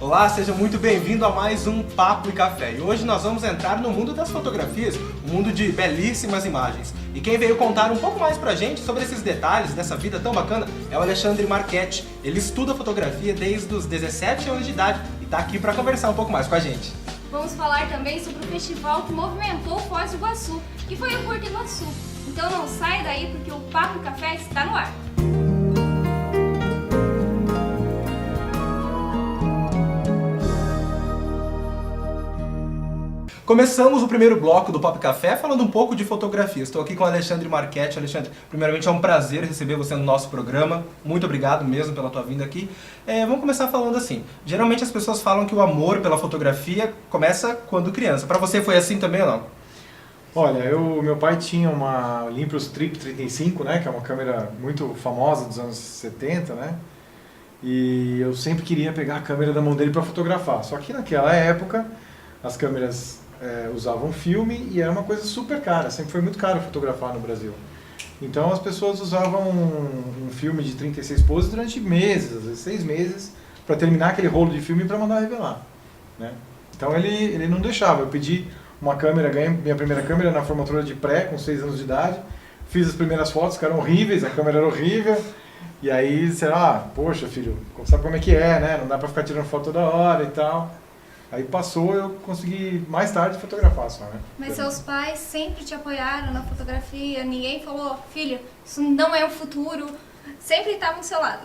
Olá, seja muito bem-vindo a mais um Papo e Café. E hoje nós vamos entrar no mundo das fotografias, um mundo de belíssimas imagens. E quem veio contar um pouco mais pra gente sobre esses detalhes dessa vida tão bacana é o Alexandre Marchetti. Ele estuda fotografia desde os 17 anos de idade e tá aqui pra conversar um pouco mais com a gente. Vamos falar também sobre o festival que movimentou Foz do Iguaçu, que foi o Porto Iguaçu. Então não saia daí porque o Papo e Café está no ar. Começamos o primeiro bloco do Papo Café falando um pouco de fotografia. Estou aqui com o Alexandre Marchetti. Alexandre, primeiramente é um prazer receber você no nosso programa. Muito obrigado mesmo pela tua vinda aqui. Vamos começar falando assim. Geralmente as pessoas falam que o amor pela fotografia começa quando criança. Para você foi assim também ou não? Olha, meu pai tinha uma Olympus Trip 35, né, que é uma câmera muito famosa dos anos 70, né? E eu sempre queria pegar a câmera da mão dele para fotografar. Só que naquela época as câmeras usavam filme e era uma coisa super cara, sempre foi muito caro fotografar no Brasil. Então as pessoas usavam um filme de 36 poses durante meses, às vezes 6 meses, para terminar aquele rolo de filme para mandar revelar, né? Então ele não deixava. Eu pedi uma câmera, ganhei minha primeira câmera na formatura de pré, com 6 anos de idade, fiz as primeiras fotos que eram horríveis, a câmera era horrível, e aí, sei lá, poxa filho, sabe como é que é, né? Não dá para ficar tirando foto toda hora e tal. Aí passou, eu consegui mais tarde fotografar só, né? Mas seus pais sempre te apoiaram na fotografia, ninguém falou, filho, isso não é o futuro, sempre estavam do seu lado.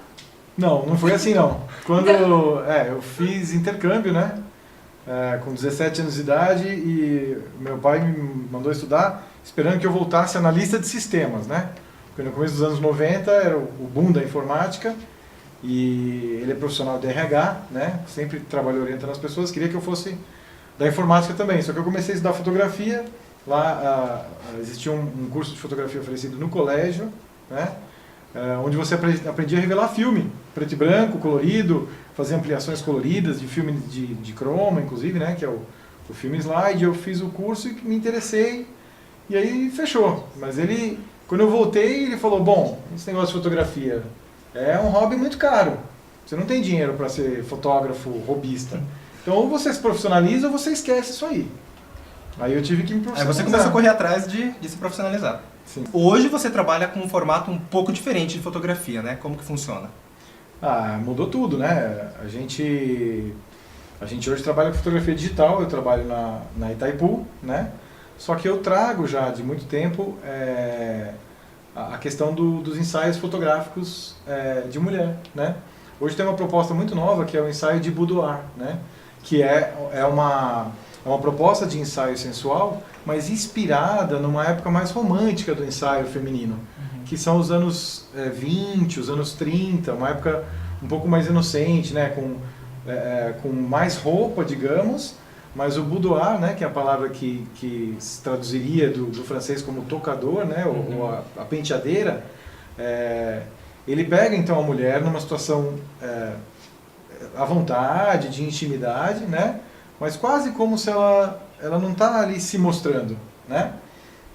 Não foi assim não. Quando eu fiz intercâmbio, né? Com 17 anos de idade e meu pai me mandou estudar esperando que eu voltasse analista de sistemas, né? Porque no começo dos anos 90 era o boom da informática. E ele é profissional de RH, né? Sempre trabalhou orientando as pessoas, queria que eu fosse da informática também. Só que eu comecei a estudar fotografia, lá existia um curso de fotografia oferecido no colégio, né? Onde você aprendia a revelar filme, preto e branco, colorido, fazer ampliações coloridas de filme de croma, inclusive, né? Que é o filme slide. Eu fiz o curso e me interessei e aí fechou. Mas quando eu voltei, ele falou, bom, esse negócio de fotografia é um hobby muito caro. Você não tem dinheiro para ser fotógrafo hobbyista. Então ou você se profissionaliza ou você esquece isso aí. Aí eu tive que me profissionalizar. Aí você começou a correr atrás de se profissionalizar. Sim. Hoje você trabalha com um formato um pouco diferente de fotografia, né? Como que funciona? Mudou tudo, né? A gente hoje trabalha com fotografia digital, eu trabalho na Itaipu, né? Só que eu trago já de muito tempo a questão dos ensaios fotográficos de mulher, né? Hoje tem uma proposta muito nova que é o ensaio de boudoir, né? Que é uma proposta de ensaio sensual, mas inspirada numa época mais romântica do ensaio feminino, que são os anos 20, os anos 30, uma época um pouco mais inocente, né? Com mais roupa, digamos, mas o boudoir, né, que é a palavra que se traduziria do francês como tocador, né, ou a penteadeira, ele pega então a mulher numa situação à vontade, de intimidade, né, mas quase como se ela não está ali se mostrando, né?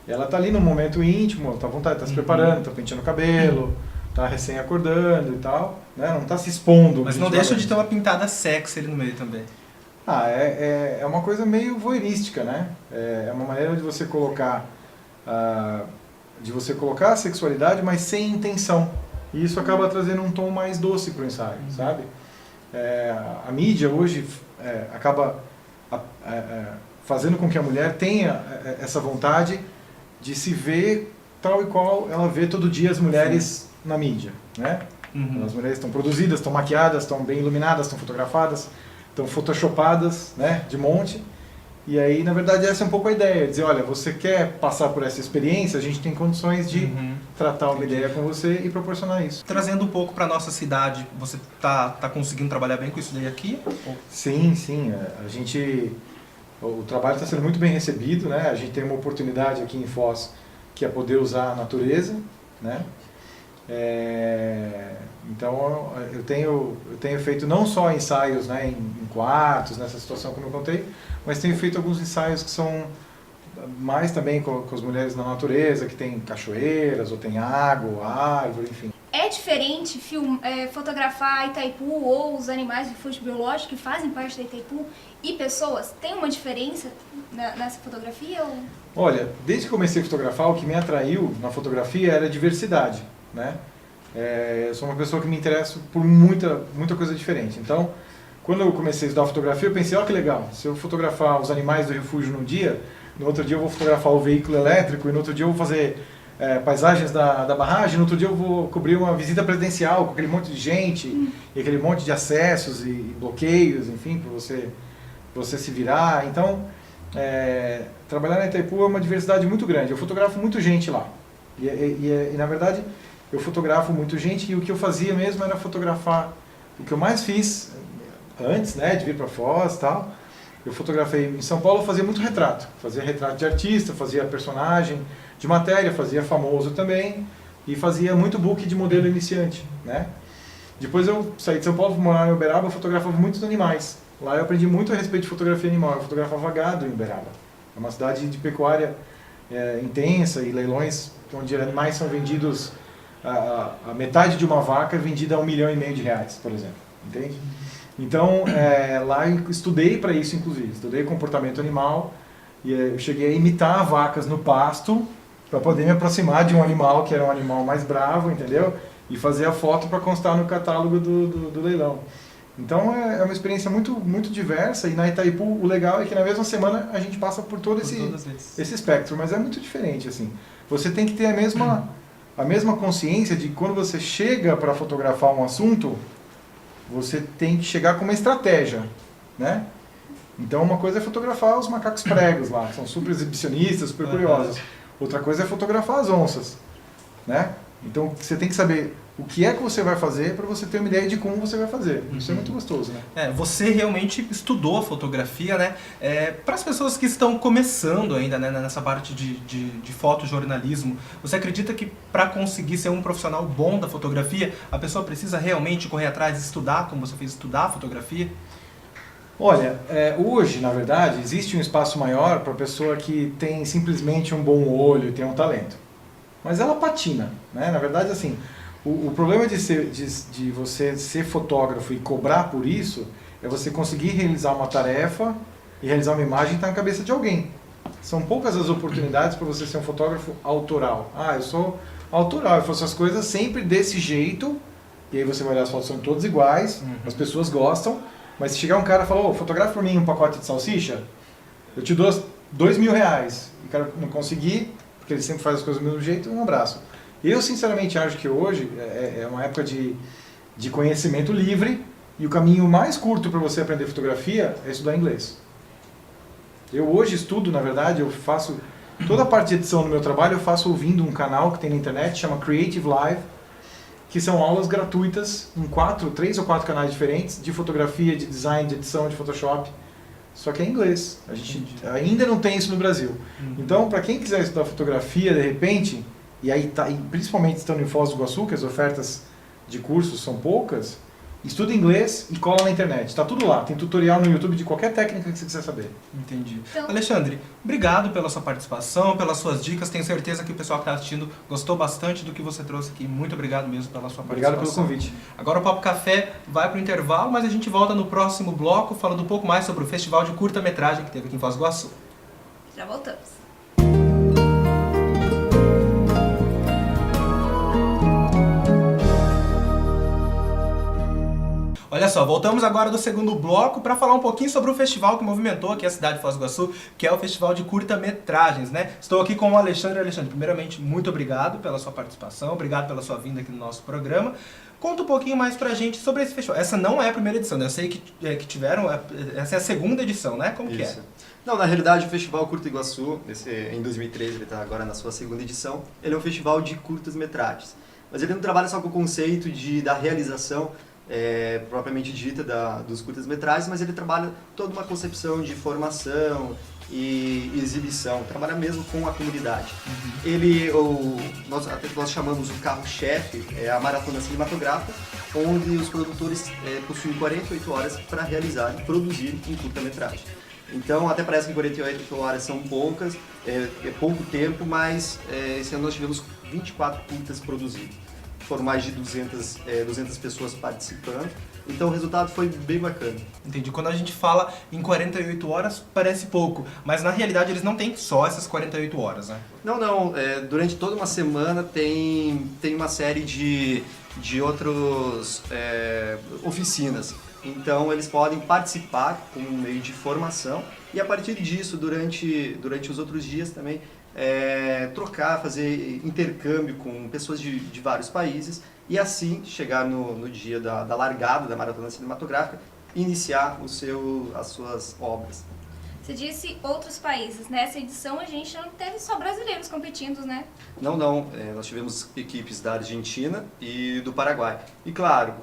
Ela está ali num momento íntimo, está à vontade, está se preparando, está penteando o cabelo, está recém acordando e tal, né, não está se expondo. Mas não deixa de ter uma pintada sexy ali no meio também. É uma coisa meio voyeurística, né? É uma maneira de você colocar a sexualidade, mas sem intenção. E isso acaba trazendo um tom mais doce para o ensaio, sabe? A mídia hoje acaba fazendo com que a mulher tenha essa vontade de se ver tal e qual ela vê todo dia as mulheres na mídia, né? As mulheres estão produzidas, estão maquiadas, estão bem iluminadas, estão fotografadas, estão photoshopadas, né, de monte. E aí, na verdade, essa é um pouco a ideia, dizer, olha, você quer passar por essa experiência, a gente tem condições de tratar uma ideia com você e proporcionar isso. Trazendo um pouco para nossa cidade, você tá conseguindo trabalhar bem com isso daí aqui? Sim. O trabalho está sendo muito bem recebido, né? A gente tem uma oportunidade aqui em Foz, que é poder usar a natureza, né? Então eu tenho feito não só ensaios, né, em quartos, nessa situação como eu contei, mas tenho feito alguns ensaios que são mais também com as mulheres na natureza, que tem cachoeiras, ou tem água, árvore, enfim. É diferente fotografar Itaipu ou os animais do refúgio biológico que fazem parte da Itaipu e pessoas? Tem uma diferença nessa fotografia? Ou... Olha, desde que comecei a fotografar, o que me atraiu na fotografia era a diversidade, né? Eu sou uma pessoa que me interessa por muita coisa diferente. Então, quando eu comecei a estudar fotografia, eu pensei, ó, que legal, se eu fotografar os animais do refúgio num dia, no outro dia eu vou fotografar o veículo elétrico, e no outro dia eu vou fazer paisagens da barragem, no outro dia eu vou cobrir uma visita presidencial com aquele monte de gente, e aquele monte de acessos e bloqueios, enfim, para você se virar. Então, trabalhar na Itaipu é uma diversidade muito grande. Eu fotografo muita gente lá. E na verdade, eu fotografo muita gente, e o que eu fazia mesmo era fotografar. O que eu mais fiz antes, né, de vir para Foz e tal, eu fotografei em São Paulo, eu fazia muito retrato. Fazia retrato de artista, fazia personagem de matéria, fazia famoso também, e fazia muito book de modelo iniciante, né? Depois eu saí de São Paulo para morar em Uberaba, eu fotografava muitos animais. Lá eu aprendi muito a respeito de fotografia animal. Eu fotografava gado em Uberaba. É uma cidade de pecuária intensa e leilões onde animais são vendidos, a metade de uma vaca é vendida a R$1,5 milhão, por exemplo. Entende? Então, lá eu estudei para isso, inclusive. Estudei comportamento animal e eu cheguei a imitar vacas no pasto para poder me aproximar de um animal que era um animal mais bravo, entendeu? E fazer a foto para constar no catálogo do leilão. Então é uma experiência muito diversa, e na Itaipu o legal é que na mesma semana a gente passa por todo esse espectro, mas é muito diferente, assim. Você tem que ter a mesma consciência de que quando você chega para fotografar um assunto, você tem que chegar com uma estratégia, né? Então uma coisa é fotografar os macacos pregos lá, que são super exibicionistas, super curiosos. Outra coisa é fotografar as onças, né? Então você tem que saber o que é que você vai fazer para você ter uma ideia de como você vai fazer. Isso é muito gostoso, né? Você realmente estudou a fotografia, né? Para as pessoas que estão começando ainda, né, nessa parte de fotojornalismo, você acredita que para conseguir ser um profissional bom da fotografia, a pessoa precisa realmente correr atrás e estudar, como você fez, estudar a fotografia? Olha, hoje, na verdade, existe um espaço maior para a pessoa que tem simplesmente um bom olho e tem um talento. Mas ela patina, né? Na verdade, assim, o problema de você ser fotógrafo e cobrar por isso é você conseguir realizar uma tarefa e realizar uma imagem que está na cabeça de alguém. São poucas as oportunidades para você ser um fotógrafo autoral. Eu sou autoral, eu faço as coisas sempre desse jeito, e aí você vai olhar as fotos, são todas iguais, as pessoas gostam, mas se chegar um cara e falar, fotografa para mim um pacote de salsicha, eu te dou R$2.000, e o cara não conseguir, porque ele sempre faz as coisas do mesmo jeito, um abraço. Eu, sinceramente, acho que hoje é uma época de conhecimento livre, e o caminho mais curto para você aprender fotografia é estudar inglês. Eu hoje estudo, na verdade, eu faço toda a parte de edição do meu trabalho, eu faço ouvindo um canal que tem na internet, chama Creative Live, que são aulas gratuitas em 3 ou 4 canais diferentes, de fotografia, de design, de edição, de Photoshop. Só que é em inglês. A gente ainda não tem isso no Brasil. Então, para quem quiser estudar fotografia, de repente, e principalmente estando em Foz do Iguaçu, que as ofertas de cursos são poucas, estuda inglês e cola na internet. Está tudo lá. Tem tutorial no YouTube de qualquer técnica que você quiser saber. Entendi. Então, Alexandre, obrigado pela sua participação, pelas suas dicas. Tenho certeza que o pessoal que está assistindo gostou bastante do que você trouxe aqui. Muito obrigado mesmo pela sua participação. Obrigado pelo convite. Agora o Papo Café vai para o intervalo, mas a gente volta no próximo bloco falando um pouco mais sobre o festival de curta-metragem que teve aqui em Foz do Iguaçu. Já voltamos. Olha só, voltamos agora do segundo bloco para falar um pouquinho sobre o festival que movimentou aqui a cidade de Foz do Iguaçu, que é o Festival de Curta-Metragens, né? Estou aqui com o Alexandre. Alexandre, primeiramente, muito obrigado pela sua participação, obrigado pela sua vinda aqui no nosso programa. Conta um pouquinho mais pra gente sobre esse festival. Essa não é a primeira edição, né? Eu sei que tiveram, essa é a segunda edição, né? Como que é? Não, na realidade o Festival Curta Iguaçu, em 2013, ele está agora na sua segunda edição, ele é um festival de curtas-metragens. Mas ele não trabalha só com o conceito da realização propriamente dita dos curtas-metragens, mas ele trabalha toda uma concepção de formação e exibição, trabalha mesmo com a comunidade. Nós chamamos o carro-chefe, a maratona cinematográfica, onde os produtores possuem 48 horas para realizar e produzir um curta-metragem. Então, até parece que 48 horas são poucas, é pouco tempo, mas esse ano nós tivemos 24 curtas produzidas. foram mais de 200 pessoas participando. Então o resultado foi bem bacana. Entendi. Quando a gente fala em 48 horas, parece pouco, mas na realidade eles não têm só essas 48 horas, né? Não, durante toda uma semana tem uma série de outras oficinas. Então eles podem participar como um meio de formação e a partir disso, durante os outros dias também, trocar, fazer intercâmbio com pessoas de vários países e assim chegar no dia da largada da maratona cinematográfica e iniciar as suas obras. Você disse outros países. Nessa edição a gente não teve só brasileiros competindo, né? Não, nós tivemos equipes da Argentina e do Paraguai. E claro,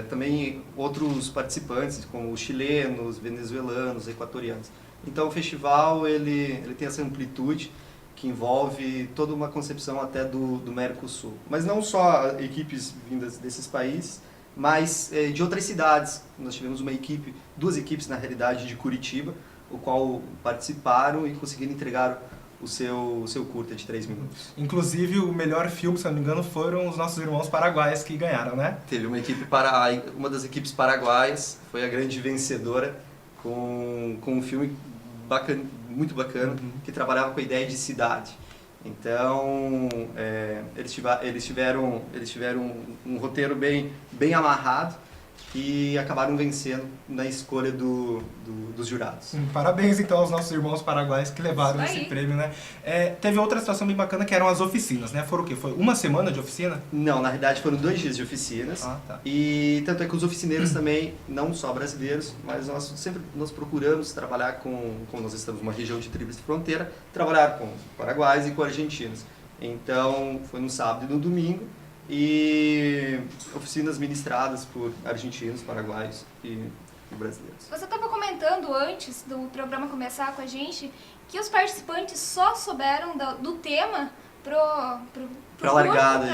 também outros participantes, como chilenos, venezuelanos, equatorianos. Então o festival ele tem essa amplitude que envolve toda uma concepção até do Mercosul. Mas não só equipes vindas desses países, mas de outras cidades. Nós tivemos duas equipes na realidade de Curitiba, o qual participaram e conseguiram entregar o seu curta de 3 minutos. Inclusive, o melhor filme, se não me engano, foram os nossos irmãos paraguaios que ganharam, né? Teve uma das equipes paraguaias, foi a grande vencedora, com um filme muito bacana, que trabalhava com a ideia de cidade. Então, eles tiveram um roteiro bem amarrado, e acabaram vencendo na escolha dos jurados. Parabéns então aos nossos irmãos paraguaios que levaram esse prêmio, né? Teve outra situação bem bacana que eram as oficinas, né? Foram o quê? Foi uma semana de oficina? Não, na realidade foram 2 dias de oficinas. Ah, tá. E tanto é que os oficineiros também, não só brasileiros, mas nós procuramos trabalhar como nós estamos numa região de tríplice fronteira, trabalhar com paraguaios e com argentinos. Então foi no sábado e no domingo. E oficinas ministradas por argentinos, paraguaios e brasileiros. Você estava comentando antes do programa começar com a gente que os participantes só souberam do tema pra largada,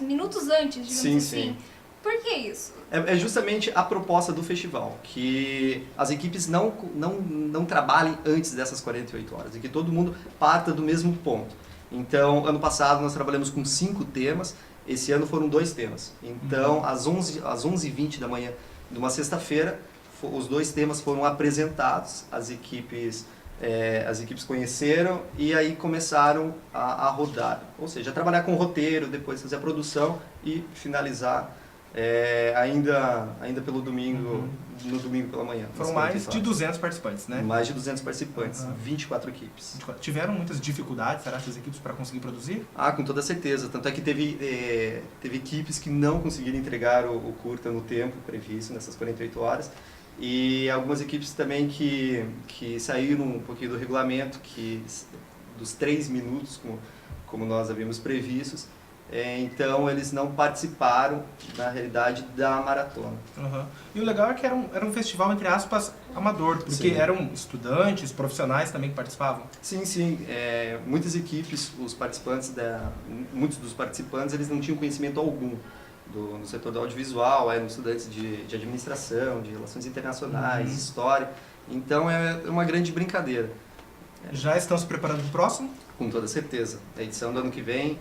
minutos antes, digamos assim. Sim. Por que isso? É justamente a proposta do festival, que as equipes não trabalhem antes dessas 48 horas e que todo mundo parta do mesmo ponto. Então, ano passado nós trabalhamos com 5 temas, esse ano foram 2 temas. Então, às 11h20 da manhã de uma sexta-feira, os 2 temas foram apresentados, as equipes conheceram e aí começaram a rodar. Ou seja, trabalhar com o roteiro, depois fazer a produção e finalizar ainda pelo domingo, no domingo pela manhã. Foram mais de 200 participantes, né? Mais de 200 participantes, 24 equipes. Tiveram muitas dificuldades, será, essas equipes para conseguir produzir? Ah, com toda certeza. Tanto é que teve equipes que não conseguiram entregar o curta no tempo previsto, nessas 48 horas. E algumas equipes também que saíram um pouquinho do regulamento, dos 3 minutos, como nós havíamos previstos. Então eles não participaram, na realidade, da maratona. E o legal é que era um festival, entre aspas, amador, porque eram estudantes, profissionais também que participavam? Sim. Muitas equipes, muitos dos participantes, eles não tinham conhecimento algum no setor do audiovisual, eram estudantes de administração, de relações internacionais, história. Então é uma grande brincadeira. Já estão se preparando para o próximo? Com toda certeza. A edição do ano que vem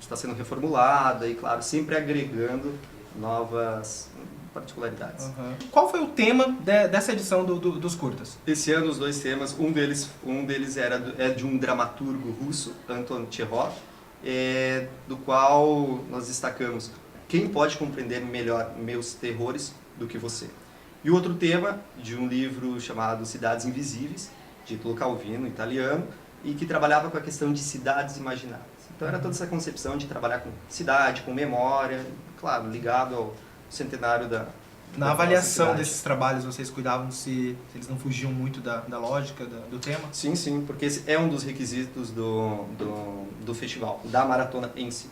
está sendo reformulada e, claro, sempre agregando novas particularidades. Qual foi o tema dessa edição dos curtas? Esse ano os 2 temas, um deles é de um dramaturgo russo, Anton Chekhov, do qual nós destacamos quem pode compreender melhor meus terrores do que você. E o outro tema de um livro chamado Cidades Invisíveis, de Italo Calvino, italiano, e que trabalhava com a questão de cidades imaginadas. Então era toda essa concepção de trabalhar com cidade, com memória, claro, ligado ao centenário Na avaliação desses trabalhos, vocês cuidavam se eles não fugiam muito da lógica do tema? Sim, porque esse é um dos requisitos do festival, da maratona em si.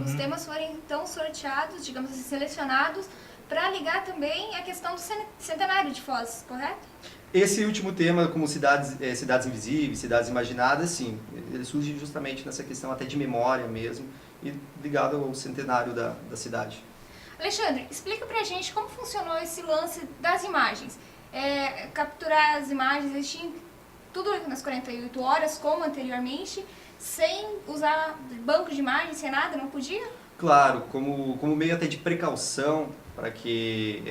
Os temas foram então sorteados, digamos assim, selecionados, para ligar também a questão do centenário de Foz, correto? Esse último tema, como cidades invisíveis, cidades imaginadas, sim, ele surge justamente nessa questão até de memória mesmo, e ligado ao centenário da cidade. Alexandre, explica pra gente como funcionou esse lance das imagens. Capturar as imagens, eles tinham tudo nas 48 horas, como anteriormente, sem usar banco de imagem, sem nada, não podia? Claro, como meio até de precaução para que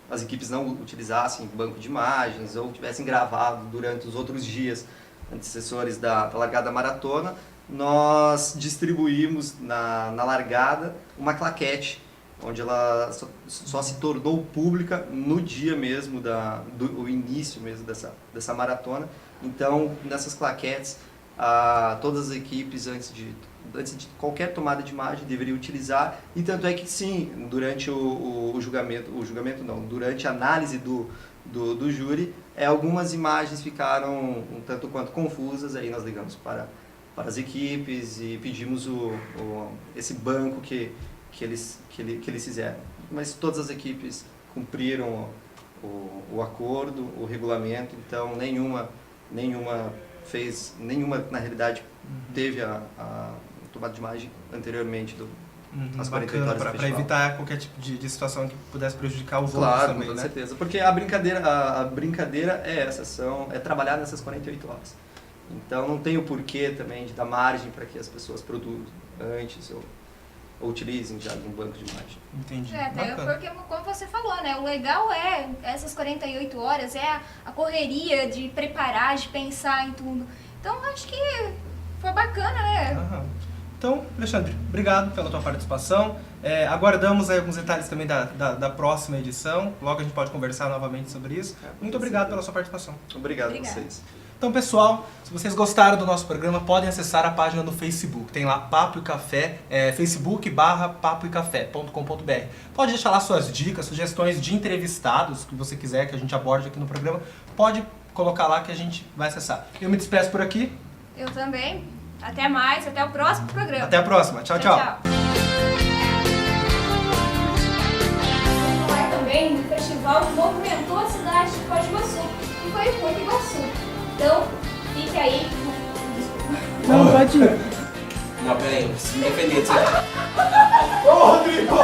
as equipes não utilizassem banco de imagens ou tivessem gravado durante os outros dias antecessores da largada maratona, nós distribuímos na largada uma claquete, onde ela só se tornou pública no dia mesmo do início mesmo dessa maratona. Então, nessas claquetes, todas as equipes, antes de qualquer tomada de imagem, deveriam utilizar, e tanto é que sim, durante o julgamento não, durante a análise do júri, algumas imagens ficaram um tanto quanto confusas, aí nós ligamos para as equipes e pedimos esse banco que eles fizeram. Mas todas as equipes cumpriram o acordo, o regulamento, então nenhuma na realidade teve a tomada de imagem anteriormente às 48 horas do para festival. evitar qualquer tipo de situação que pudesse prejudicar os outros Claro, também, com né? certeza. Porque a brincadeira é essa, é trabalhar nessas 48 horas. Então não tem o porquê também de dar margem para que as pessoas produzam antes ou utilizem já um banco de imagem. Entendi. Até Bacana. porque, como você falou, né? O legal é essas 48 horas, é a correria de preparar, de pensar em tudo. Então acho que foi bacana, né? Aham. Então, Alexandre, obrigado pela tua participação. Aguardamos aí alguns detalhes também da próxima edição. Logo a gente pode conversar novamente sobre isso. Muito obrigado pela sua participação. Obrigado a Obrigada. vocês. Então, pessoal, se vocês gostaram do nosso programa, podem acessar a página do Facebook. Tem lá Papo e Café, facebook.com.br. Pode deixar lá suas dicas, sugestões de entrevistados que você quiser que a gente aborde aqui no programa. Pode colocar lá que a gente vai acessar. Eu me despeço por aqui. Eu também. Até mais, até o próximo programa. Até a próxima. Tchau, tchau. Vamos falar também do festival que movimentou a cidade de Foz do Iguaçu, que foi o Curta Iguaçu. Então, fique aí. Não, pode ir. Não, peraí, eu preciso me defender disso. Ô, Rodrigo!